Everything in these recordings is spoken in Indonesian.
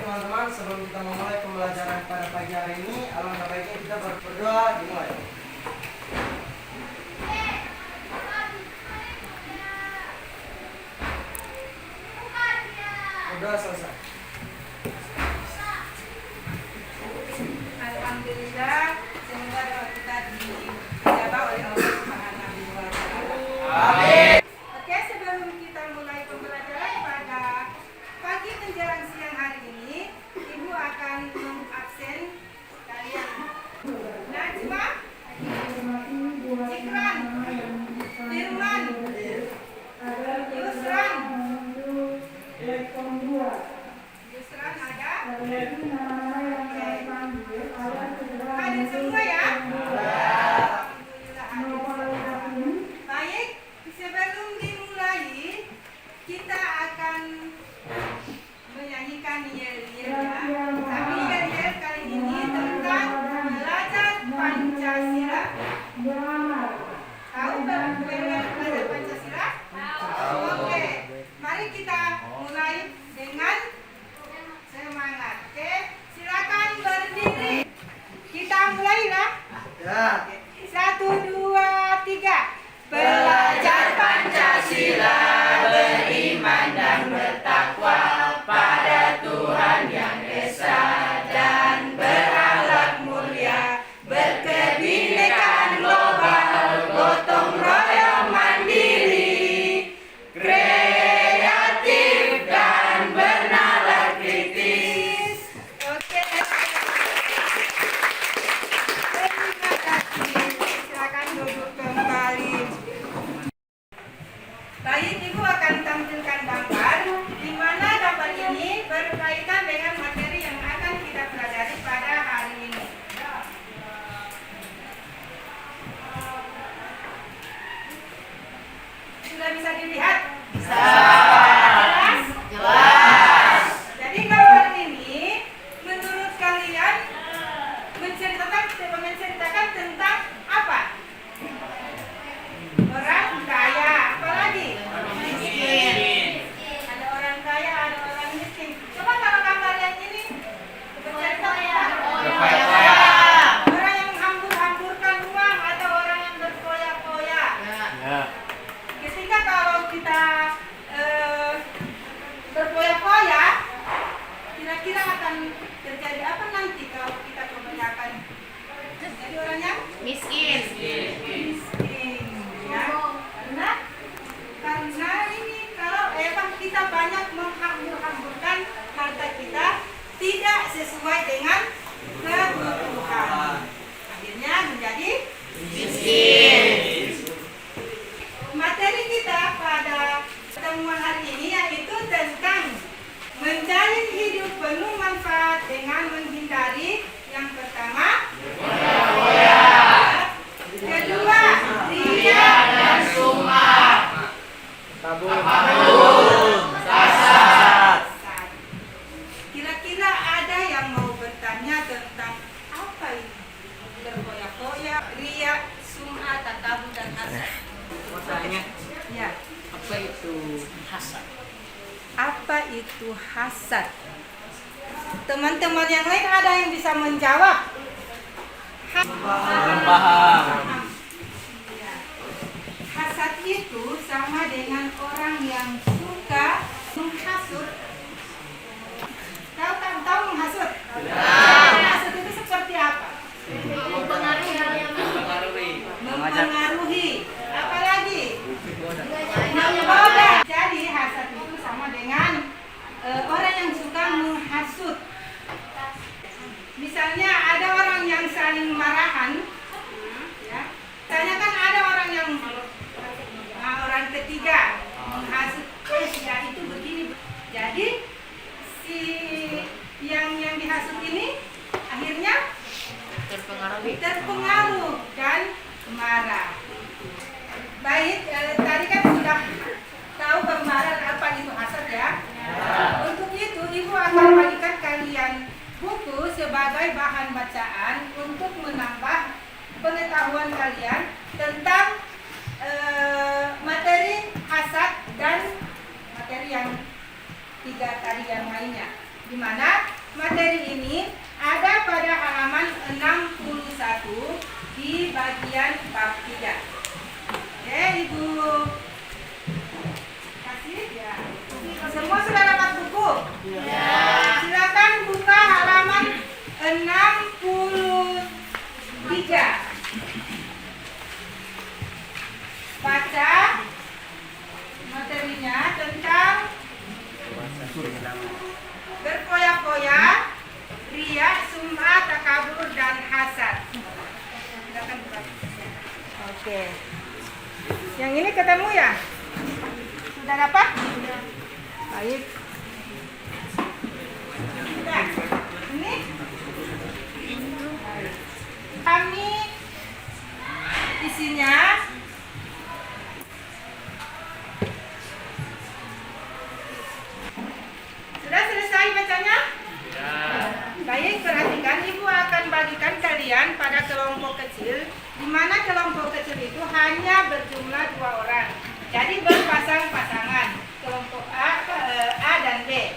teman-teman, sebelum kita memulai pembelajaran pada pagi hari ini, alangkah baiknya kita berdoa dimulai. Berdoa selesai. Alhamdulillah, semoga doa kita dijawab oleh Allah Subhanahu wa Ta'ala. Amin. Oke, sebelum kita mulai pembelajaran pada pagi menjelang siang hari ini, Ibu akan mengabsen kalian Najma, Ikran, Firman, Yusran. Yusran ada? Ada semua ya? Alhamdulillah ada semua. Baik, sebelum dimulai kita akan menyanyikan yel-yel ya. Tapi yel-yel kali ini tentang belajar Pancasila. Tahu belajar Pancasila? Oke, mari kita mulai dengan semangat. Oke, silakan berdiri. Kita mulai lah. Ya. 1, 2, 3. Belajar Pancasila, beriman dan bertakwa pada Tuhan Yang Esa dan berakhlak mulia, berkebinekaan global, gotong royong mandiri, kreatif dan bernalar kritis. Oke. Terima kasih. Silakan duduk kembali. Baik, Ibu akan tampilkan gambar di mana gambar ini berkaitan dengan materi yang akan kita pelajari pada hari ini. Sudah bisa dilihat? Jelas? Jelas. Jadi gambar ini menurut kalian menceritakan tentang apa? Orang kaya, apalagi? Miskin. Ada orang kaya, ada orang miskin. Coba kalau gambar yang ini bercerita tentang orang yang menghambur-hamburkan uang atau orang yang berfoya-foya. Ya. Ketika kalau kita berfoya-foya, kira-kira akan terjadi apa nanti kalau kita kebanyakan jadi orangnya Miskin. miskin, ya? Karena ini kalau kita banyak menghambur-hamburkan harta kita tidak sesuai dengan kebutuhan, akhirnya menjadi Miskin. materi kita pada pertemuan hari ini yaitu tentang menjalin hidup penuh manfaat dengan menghindari yang pertama kedua ria Dan sumah. Tabung. Sasat. Kira-kira ada yang mau bertanya tentang apa itu berfoya-foya, ria, sum'ah, takabu dan hasad? Mau tanya, Ya. apa itu hasad? Apa itu hasad? Teman-teman yang lain ada yang bisa menjawab? Belum paham. Iya. Hasad itu sama dengan orang yang suka menghasut. Tahu menghasut? Menghasut itu seperti apa? Mempengaruhi. Apalagi? Menggoda. Jadi hasad itu sama dengan orang yang suka menghasut. Misalnya ada orang yang saling marahan, ya. Misalnya kan ada orang yang orang ketiga menghasut, ya itu begini. Jadi si yang dihasut ini akhirnya terpengaruh dan marah. Baik, tadi kan sudah tahu gambaran apa itu hasad ya. Untuk itu Ibu akan bagikan kalian buku sebagai bahan bacaan untuk menambah pengetahuan kalian tentang materi hasad dan materi yang tiga tadi yang lainnya. Di mana materi ini ada pada halaman 61 di bagian bab 3. Oke, Ibu. Kasih ya. Semua sudah dapat buku? Ya. Silakan buka halaman 63. Baca materinya tentang berfoya-foya, riya, sum'ah, takabur, dan hasad. Silakan buka. Oke. Yang ini ketemu ya? Sudah dapat? Baik. Sudah. Ini kami isinya sudah selesai bacanya? Ya. Baik, perhatikan, Ibu akan bagikan kalian pada kelompok kecil, di mana kelompok kecil itu hanya berjumlah 2 orang. Jadi berpasang-pasangan, kelompok A dan B.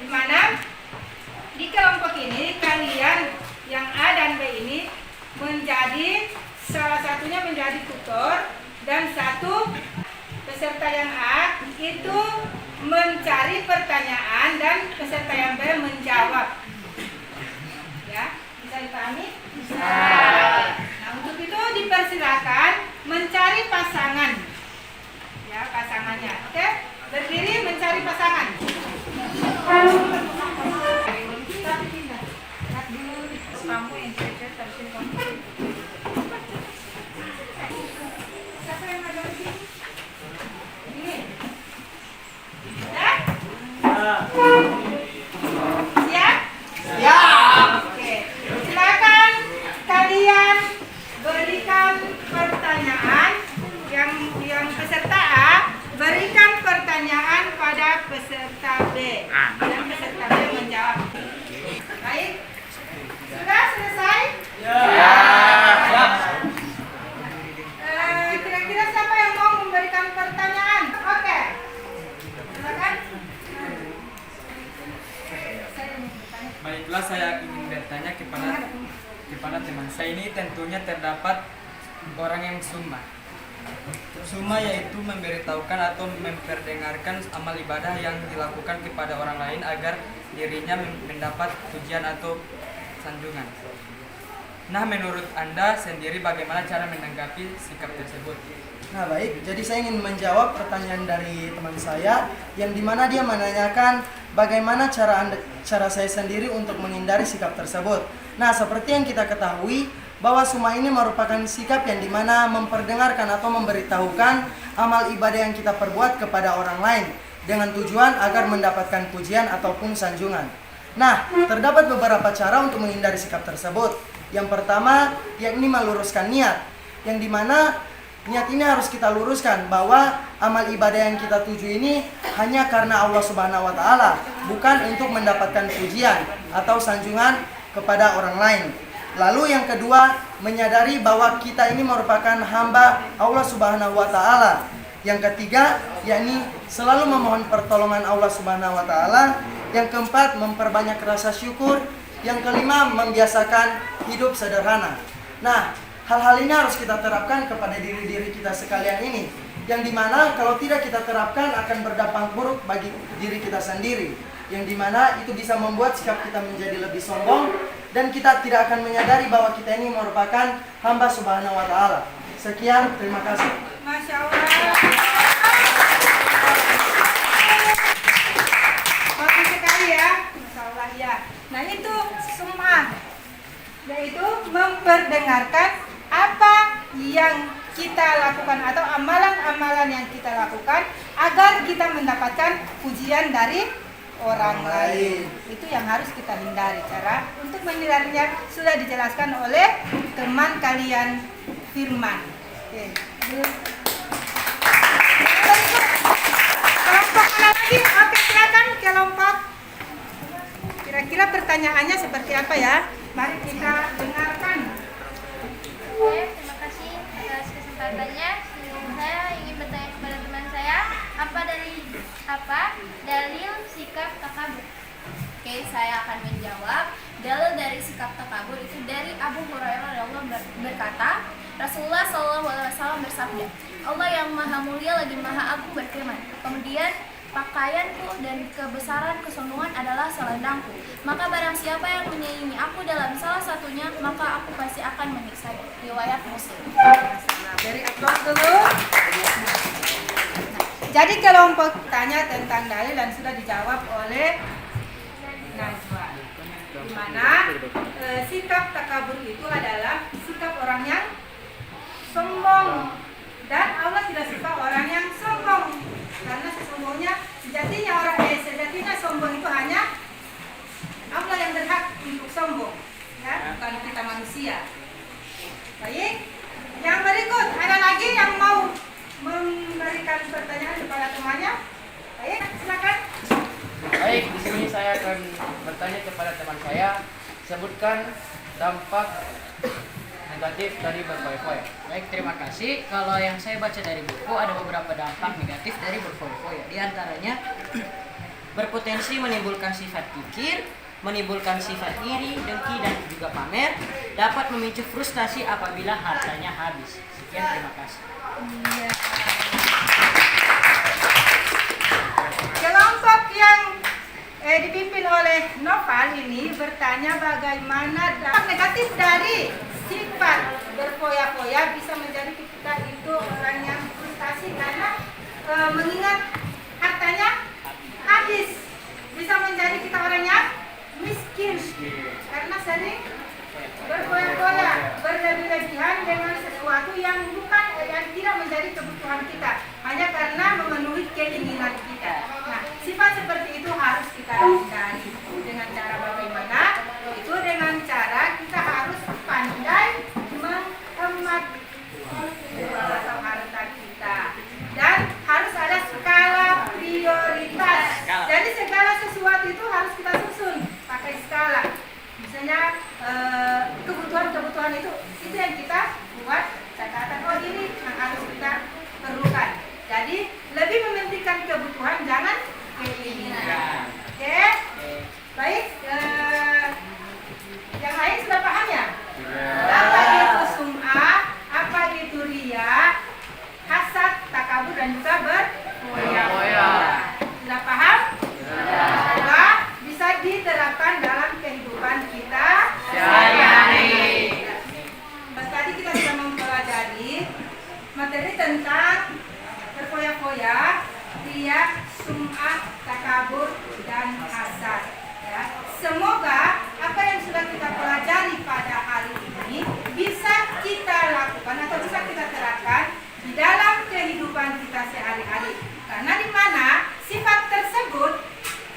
Di mana di kelompok ini kalian yang A dan B ini menjadi salah satunya menjadi tutor dan satu peserta yang A itu mencari pertanyaan dan peserta yang B menjawab. Ya, bisa dipahami? Bisa. Nah, untuk itu dipersilakan mencari pasangan. Ya, pasangannya. Oke? Berdiri mencari pasangan. Kamu yang cerita terus kamu. Siapa yang ada di sini? Ini. Ya? Siap? Siap. Oke. Silakan kalian berikan pertanyaan yang peserta A berikan pertanyaan pada peserta B dan peserta B menjawab. Baik. Sudah selesai? Ya. Kira-kira siapa yang mau memberikan pertanyaan? Oke. Silakan. Baiklah, saya ingin bertanya kepada teman saya ini tentunya terdapat orang yang summa. Summa yaitu memberitahukan atau memperdengarkan amal ibadah yang dilakukan kepada orang lain agar dirinya mendapat pujian atau sanjungan. Nah, menurut Anda sendiri bagaimana cara menanggapi sikap tersebut? Nah baik, jadi saya ingin menjawab pertanyaan dari teman saya yang dimana dia menanyakan bagaimana cara saya sendiri untuk menghindari sikap tersebut. Nah, seperti yang kita ketahui bahwa summa ini merupakan sikap yang dimana memperdengarkan atau memberitahukan amal ibadah yang kita perbuat kepada orang lain dengan tujuan agar mendapatkan pujian ataupun sanjungan. Nah, terdapat beberapa cara untuk menghindari sikap tersebut. Yang pertama, yakni meluruskan niat, yang dimana niat ini harus kita luruskan bahwa amal ibadah yang kita tuju ini hanya karena Allah Subhanahu wa taala, bukan untuk mendapatkan pujian atau sanjungan kepada orang lain. Lalu yang kedua, menyadari bahwa kita ini merupakan hamba Allah Subhanahu wa taala. Yang ketiga, yakni selalu memohon pertolongan Allah Subhanahu wa taala. Yang keempat, memperbanyak rasa syukur. Yang kelima, membiasakan hidup sederhana. Nah, hal-hal ini harus kita terapkan kepada diri-diri kita sekalian ini, yang dimana kalau tidak kita terapkan akan berdampak buruk bagi diri kita sendiri, yang dimana itu bisa membuat sikap kita menjadi lebih sombong dan kita tidak akan menyadari bahwa kita ini merupakan hamba Subhanahu wa taala. Sekian, terima kasih. Masya Allah. Bagus sekali ya. Masya Allah ya. Nah, itu sum'ah, yaitu memperdengarkan apa yang kita lakukan atau amalan-amalan yang kita lakukan agar kita mendapatkan pujian dari orang lain. Itu yang harus kita hindari. Cara untuk menghindarinya sudah dijelaskan oleh teman kalian Firman. Oke. Kelompok mana lagi? Oke, silakan kelompok. Kira-kira pertanyaannya seperti apa ya? Mari kita dengarkan. Oke, terima kasih atas kesempatannya. Saya ingin bertanya kepada teman saya, apa dalil sikap takabur? Oke, saya akan menjawab. Dalil dari sikap takabur itu dari Abu Hurairah radhiyallahu anhu berkata, Rasulullah SAW bersabda, Allah yang maha mulia lagi maha agung berfirman, kemudian pakaianku dan kebesaran kesombongan adalah selendangku. Maka barang siapa yang menyaingi aku dalam salah satunya, maka aku pasti akan menyiksanya. Riwayat Muslim. Nah, beri aplaus dulu. Jadi kelompok tanya tentang dalil dan sudah dijawab oleh Najwa. Di mana sikap takabur itu adalah sikap orang yang sombong, dan Allah tidak suka orang yang sombong, karena sejatinya sombong itu hanya Allah yang berhak untuk sombong, ya, bukan kita manusia. Baik, yang berikut ada lagi yang mau memberikan pertanyaan kepada temannya? Baik, silakan. Baik, di sini saya akan bertanya kepada teman saya, sebutkan dampak negatif dari berfoya-foya. Baik, terima kasih. Kalau yang saya baca dari buku ada beberapa dampak negatif dari berfoya-foya. Di antaranya berpotensi menimbulkan sifat kikir, menimbulkan sifat iri, dengki, dan juga pamer, dapat memicu frustasi apabila hartanya habis. Sekian, terima kasih. Kelompok yang dipimpin oleh Noval ini bertanya bagaimana dampak negatif dari sifat berfoya-foya bisa menjadi kita itu orang yang frustasi karena mengingat hartanya habis, bisa menjadi kita orang yang miskin karena sering berfoya-foya, berlebih-lebihan dengan sesuatu yang bukan, yang tidak menjadi kebutuhan kita, hanya karena memenuhi keinginan kita. Nah, sifat seperti itu harus kita hindari. Dengan cara bagaimana? Itu dengan cara kita harus pandai menghemat harta kita, dan harus ada skala prioritas. Jadi segala sesuatu itu harus kita susun pakai skala. Misalnya kebutuhan itu yang kita buat catatan, oh ini yang harus kita perlukan. Jadi lebih mementingkan kebutuhan, jangan keinginan. Oke? Baik, yang lain sudah paham ya? Apa itu sum'ah, apa itu riya, hasad, takabur, dan juga berfoya-foya. Sudah paham? Semoga bisa diterapkan dalam kehidupan kita sehari-hari. Tadi kita sudah mempelajari materi tentang berfoya-foya, riya, sum'ah, takabur, dan hasad. Ya. Semoga apa yang sudah kita pelajari pada hari ini bisa kita lakukan atau bisa kita terapkan di dalam kehidupan kita sehari-hari. Karena di mana sifat tersebut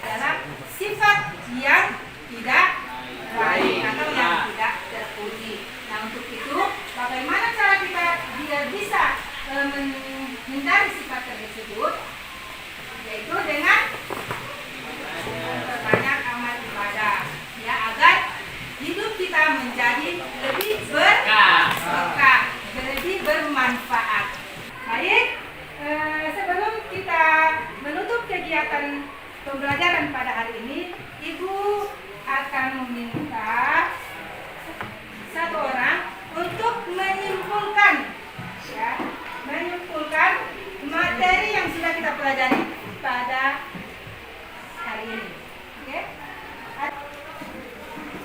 adalah sifat yang tidak baik atau yang tidak terpuji. Nah, untuk itu bagaimana cara kita biar bisa menghindari sifat tersebut? Yaitu dengan banyak amal ibadah, ya, agar hidup kita menjadi lebih berkah, lebih bermanfaat. Baik, sebelum kita menutup kegiatan pembelajaran pada hari ini, Ibu akan meminta satu orang untuk menyimpulkan, ya, materi yang sudah kita pelajari pada hari ini. Oke?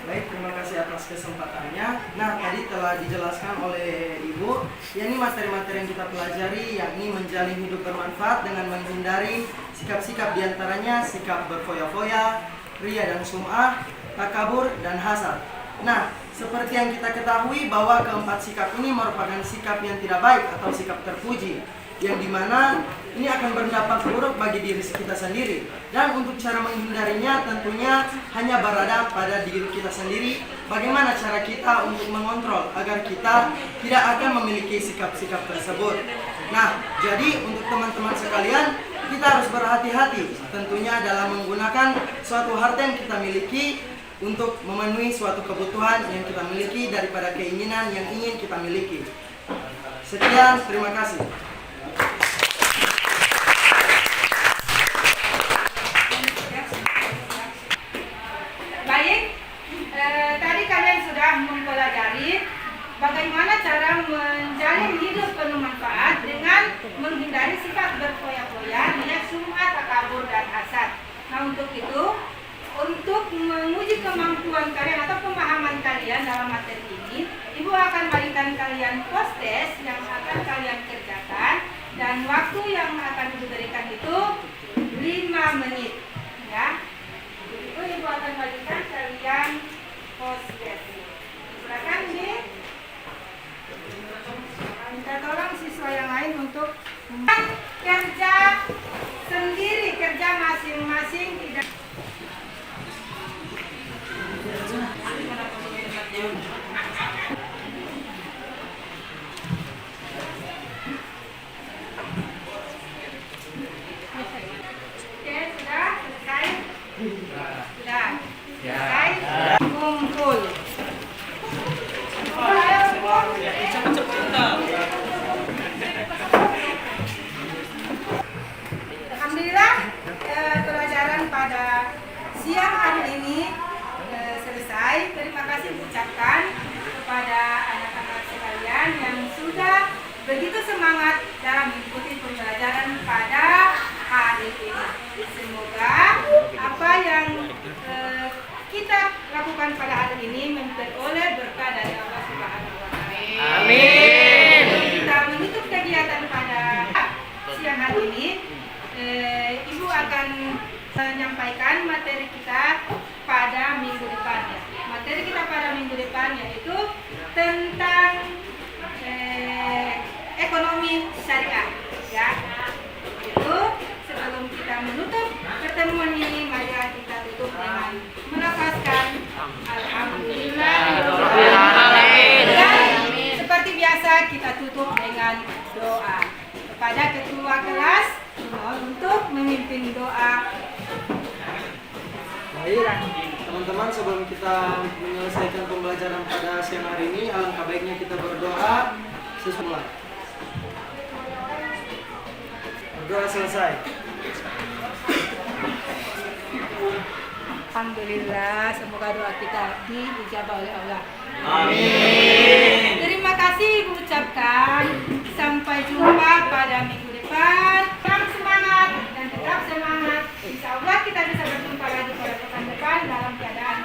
Baik, terima kasih atas kesempatannya. Nah, tadi telah dijelaskan oleh Ibu, yakni materi-materi yang kita pelajari, yakni menjalin hidup bermanfaat dengan menghindari sikap-sikap diantaranya sikap berfoya-foya, riya dan sum'ah, takabur, dan hasad. Nah, seperti yang kita ketahui bahwa keempat sikap ini merupakan sikap yang tidak baik atau sikap terpuji, yang dimana ini akan berdampak buruk bagi diri kita sendiri. Dan untuk cara menghindarinya tentunya hanya berada pada diri kita sendiri. Bagaimana cara kita untuk mengontrol agar kita tidak akan memiliki sikap-sikap tersebut. Nah, jadi untuk teman-teman sekalian, kita harus berhati-hati tentunya dalam menggunakan suatu harta yang kita miliki untuk memenuhi suatu kebutuhan yang kita miliki daripada keinginan yang ingin kita miliki. Sekian, terima kasih. menghindari sifat berfoya-foya, niat sum'ah, takabur, dan hasad. Nah, untuk itu, untuk menguji kemampuan kalian atau pemahaman kalian dalam materi ini, Ibu akan berikan kalian post test yang akan kalian kerjakan, dan waktu yang akan Ibu berikan itu 5 menit. Ya, itu Ibu akan berikan kalian post test. Silakan ini. Minta tolong siswa yang lain untuk kerja sendiri, kerja masing-masing, tidak. Oke, sudah selesai? Sudah. Selesai? Kumpul. Alhamdulillah, pelajaran pada siang hari ini selesai. Terima kasih ucapkan kepada anak-anak sekalian yang sudah begitu semangat dalam mengikuti pembelajaran pada hari ini. Semoga apa yang kita lakukan pada hari ini memperoleh berkah dari Allah Subhanahu wa Ta'ala. Amin. Kita menutup kegiatan pada siang hari ini. Ibu akan menyampaikan materi kita pada minggu depan. Materi kita pada minggu depan yaitu tentang ekonomi syariah. Ya, itu sebelum kita menutup pertemuan ini, mari kita tutup dengan melafazkan Alhamdulillah. Dan seperti biasa kita tutup dengan doa. Kepada ketua kelas, mohon untuk memimpin doa. Baik, teman-teman, sebelum kita menyelesaikan pembelajaran pada siang hari ini, alangkah baiknya kita berdoa sesuai. Berdoa selesai. Alhamdulillah, semoga doa kita diijabah oleh Allah. Amin. Terima kasih Ibu ucapkan. Sampai jumpa pada minggu depan. Tetap semangat dan tetap semangat. Insya Allah kita bisa berjumpa lagi pada pekan depan dalam keadaan